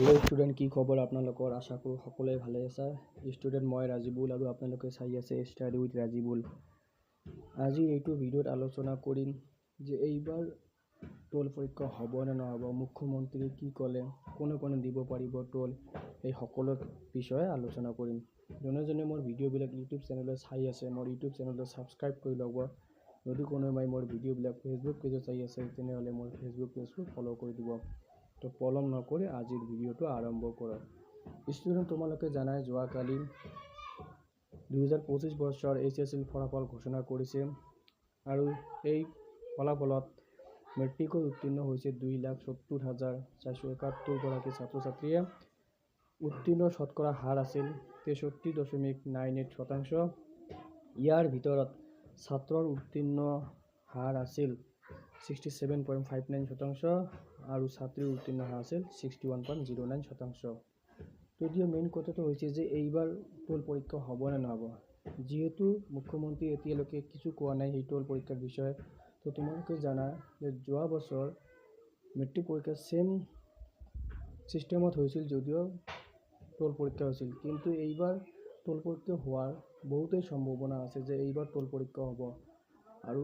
Hello student की खबर आपनालोकर आशा करूँ सकलोৱে ভালে আছে স্टूडेंट মই ৰাজিবুল আৰু আপোনালোকে চাই আছে ষ্টাডি উইথ ৰাজিবুল। আজি এইটো ভিডিঅ'ত আলোচনা কৰিম যে এইবাৰ টোল পৰীক্ষা হ'ব নে নহ'ব, মুখ্যমন্ত্ৰী কি ক'লে, কোনে কোনে দিব পাৰিব টোল, এই সকলো বিষয়ে আলোচনা কৰিম। যোনে মোৰ ভিডিঅ'বিলাক ইউটিউব চেনেলত চাই আছে মোৰ ইউটিউব চেনেলটো ছাবস্ক্ৰাইব কৰি ল'ব। যদি কোনোবাই মোৰ ভিডিঅ'বিলাক ফেচবুক পেজত চাই আছে তেনেহ'লে মোৰ ফেচবুক পেজটো ফ'ল' কৰি দিব। তো পলম নকৰি আজিৰ ভিডিঅ'টো আৰম্ভ কৰক। ষ্টুডেণ্ট তোমালোকে জানাই যোৱাকালি 2025 বৰ্ষৰ HSL ফলাফল ঘোষণা কৰিছে আৰু এই ফলাফলত মেট্ৰিকত উত্তীৰ্ণ হৈছে 2,70,471 গৰাকী ছাত্ৰ ছাত্ৰীয়ে। উত্তীৰ্ণ শতকৰা হাৰ আছিল 63.98%। ইয়াৰ ভিতৰত ছাত্ৰৰ উত্তীৰ্ণ হাৰ আছিল 67.59% আৰু ছাত্ৰীৰ উত্তীৰ্ণ হাৰ আছিল 61.09%। যদিও মেইন কথাটো হৈছে যে এইবাৰ টোল পৰীক্ষা হ'ব নে নহ'ব, যিহেতু মুখ্যমন্ত্ৰী এতিয়ালৈকে কিছু কোৱা নাই সেই টোল পৰীক্ষাৰ বিষয়ে। তো তোমালোকে জানা যে যোৱা বছৰ মেট্ৰিক পৰীক্ষা সেম চিষ্টেমত হৈছিল যদিও টোল পৰীক্ষা হৈছিল, কিন্তু এইবাৰ টোল পৰীক্ষা হোৱাৰ বহুতেই সম্ভাৱনা আছে যে এইবাৰ টোল পৰীক্ষা হ'ব আৰু